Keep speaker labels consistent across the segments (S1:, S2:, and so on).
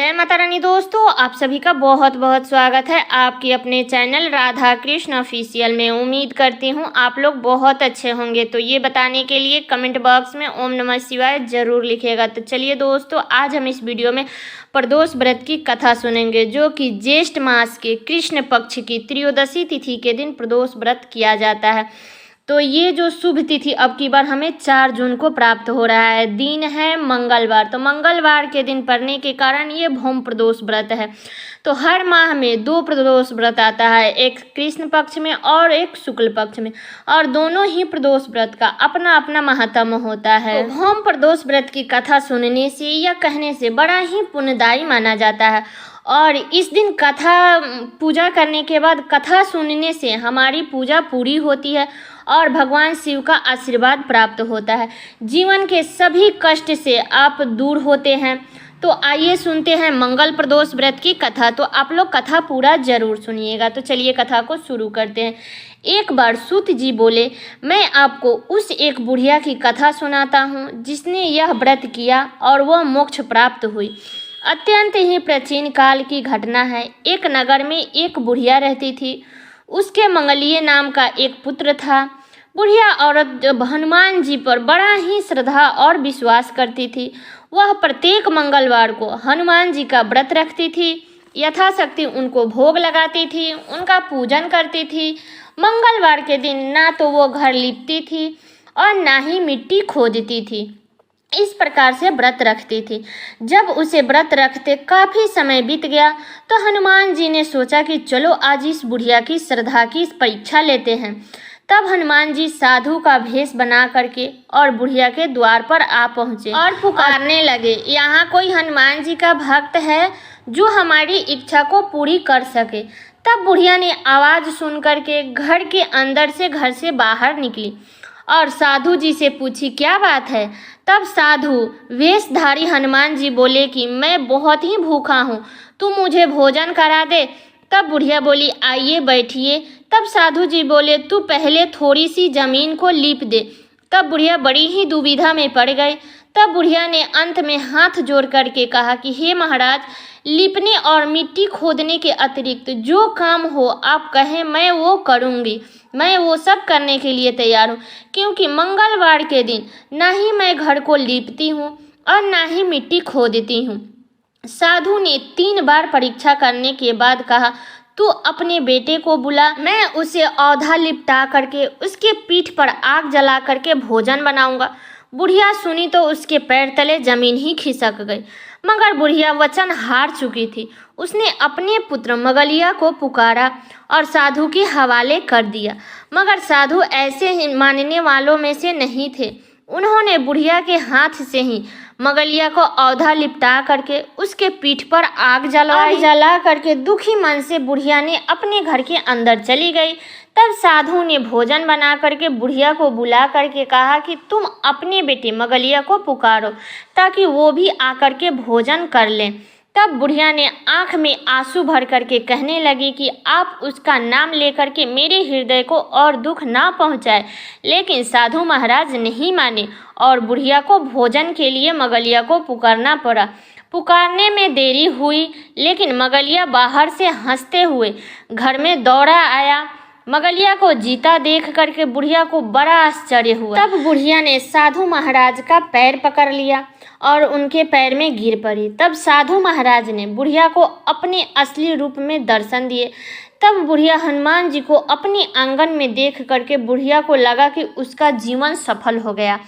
S1: जय माता रानी दोस्तों, आप सभी का बहुत बहुत स्वागत है आपके अपने चैनल राधा कृष्ण ऑफिशियल में। उम्मीद करती हूँ आप लोग बहुत अच्छे होंगे। तो ये बताने के लिए कमेंट बॉक्स में ओम नमः शिवाय जरूर लिखिएगा। तो चलिए दोस्तों, आज हम इस वीडियो में प्रदोष व्रत की कथा सुनेंगे, जो कि ज्येष्ठ मास के कृष्ण पक्ष की त्रयोदशी तिथि के दिन प्रदोष व्रत किया जाता है। तो ये जो शुभ तिथि अब की बार हमें 4 जून को प्राप्त हो रहा है। दिन है मंगलवार। तो मंगलवार के दिन पड़ने के कारण ये भौम प्रदोष व्रत है। तो हर माह में 2 प्रदोष व्रत आता है, एक कृष्ण पक्ष में और एक शुक्ल पक्ष में, और दोनों ही प्रदोष व्रत का अपना अपना महत्व होता है। तो भौम प्रदोष व्रत की कथा सुनने से या कहने से बड़ा ही पुण्यदायी माना जाता है। और इस दिन कथा पूजा करने के बाद कथा सुनने से हमारी पूजा पूरी होती है और भगवान शिव का आशीर्वाद प्राप्त होता है। जीवन के सभी कष्ट से आप दूर होते हैं। तो आइए सुनते हैं मंगल प्रदोष व्रत की कथा। तो आप लोग कथा पूरा जरूर सुनिएगा। तो चलिए कथा को शुरू करते हैं। एक बार सूत जी बोले, मैं आपको उस एक बुढ़िया की कथा सुनाता हूँ जिसने यह व्रत किया और वह मोक्ष प्राप्त हुई। अत्यंत ही प्राचीन काल की घटना है। एक नगर में एक बुढ़िया रहती थी। उसके मंगलीय नाम का एक पुत्र था। बुढ़िया औरत हनुमान जी पर बड़ा ही श्रद्धा और विश्वास करती थी। वह प्रत्येक मंगलवार को हनुमान जी का व्रत रखती थी, यथाशक्ति उनको भोग लगाती थी, उनका पूजन करती थी। मंगलवार के दिन ना तो वो घर लीपती थी और ना ही मिट्टी खोदती थी। इस प्रकार से व्रत रखती थी। जब उसे व्रत रखते काफी समय बीत गया तो हनुमान जी ने सोचा कि चलो आज इस बुढ़िया की श्रद्धा की परीक्षा लेते हैं। तब हनुमान जी साधु का भेष बना करके और बुढ़िया के द्वार पर आ पहुंचे और पुकारने लगे, यहाँ कोई हनुमान जी का भक्त है जो हमारी इच्छा को पूरी कर सके। तब बुढ़िया ने आवाज सुन करके घर के अंदर से घर से बाहर निकली और साधु जी से पूछी, क्या बात है। तब साधु वेशधारी हनुमान जी बोले कि मैं बहुत ही भूखा हूँ, तू मुझे भोजन करा दे। तब बुढ़िया बोली, आइए बैठिए। तब साधु जी बोले, तू पहले थोड़ी सी जमीन को लीप दे। तब बुढ़िया बड़ी ही दुविधा में पड़ गई। तब बुढ़िया ने अंत में हाथ जोड़ करके कहा कि हे महाराज, लीपने और मिट्टी खोदने के अतिरिक्त जो काम हो आप कहें मैं वो करूँगी। मैं वो सब करने के लिए तैयार हूँ, क्योंकि मंगलवार के दिन ना ही मैं घर को लीपती हूँ और ना ही मिट्टी खोदती हूँ। साधु ने 3 बार परीक्षा करने के बाद कहा, तू अपने बेटे को बुला, मैं उसे औधा लिपटा करके उसके पीठ पर आग जला करके भोजन बनाऊंगा। बुढ़िया सुनी तो उसके पैर तले जमीन ही खिसक गई। मगर बुढ़िया वचन हार चुकी थी। उसने अपने पुत्र मगलिया को पुकारा और साधु के हवाले कर दिया। मगर साधु ऐसे ही मानने वालों में से नहीं थे। उन्होंने बुढ़िया के हाथ से ही मगलिया को औधा लिपटा करके उसके पीठ पर आग जला करके दुखी मन से बुढ़िया ने अपने घर के अंदर चली गई। तब साधु ने भोजन बना करके बुढ़िया को बुला करके कहा कि तुम अपने बेटे मगलिया को पुकारो ताकि वो भी आकर के भोजन कर लें। तब बुढ़िया ने आंख में आंसू भर करके कहने लगी कि आप उसका नाम लेकर के मेरे हृदय को और दुख ना पहुंचाए। लेकिन साधु महाराज नहीं माने और बुढ़िया को भोजन के लिए मगलिया को पुकारना पड़ा। पुकारने में देरी हुई, लेकिन मगलिया बाहर से हंसते हुए घर में दौड़ा आया। मगलिया को जीता देख करके बुढ़िया को बड़ा आश्चर्य हुआ। तब बुढ़िया ने साधु महाराज का पैर पकड़ लिया और उनके पैर में गिर पड़ी। तब साधु महाराज ने बुढ़िया को अपने असली रूप में दर्शन दिए। तब बुढ़िया हनुमान जी को अपने आंगन में देख करके बुढ़िया को लगा कि उसका जीवन सफल हो गया।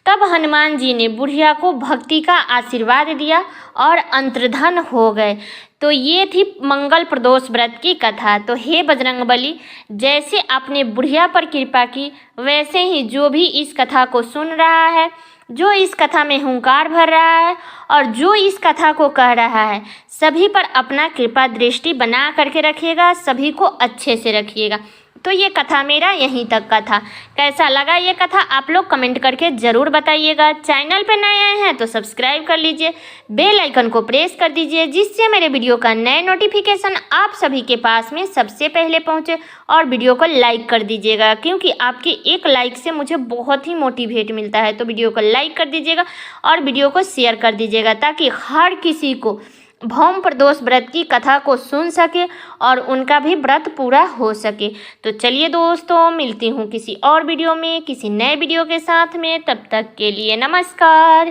S1: तब हनुमान जी ने बुढ़िया को भक्ति का आशीर्वाद दिया और अंतर्धन हो गए। तो ये थी मंगल प्रदोष व्रत की कथा। तो हे बजरंगबली, जैसे आपने बुढ़िया पर कृपा की, वैसे ही जो भी इस कथा को सुन रहा है, जो इस कथा में हुंकार भर रहा है और जो इस कथा को कह रहा है, सभी पर अपना कृपा दृष्टि बना करके रखिएगा, सभी को अच्छे से रखिएगा। तो ये कथा मेरा यहीं तक का था। कैसा लगा ये कथा आप लोग कमेंट करके ज़रूर बताइएगा। चैनल पर नए आए हैं तो सब्सक्राइब कर लीजिए, बेल आइकन को प्रेस कर दीजिए, जिससे मेरे वीडियो का नए नोटिफिकेशन आप सभी के पास में सबसे पहले पहुंचे। और वीडियो को लाइक कर दीजिएगा, क्योंकि आपके एक लाइक से मुझे बहुत ही मोटिवेट मिलता है। तो वीडियो को लाइक कर दीजिएगा और वीडियो को शेयर कर दीजिएगा, ताकि हर किसी को भौम प्रदोष व्रत की कथा को सुन सके और उनका भी व्रत पूरा हो सके। तो चलिए दोस्तों, मिलती हूँ किसी और वीडियो में किसी नए वीडियो के साथ में। तब तक के लिए नमस्कार।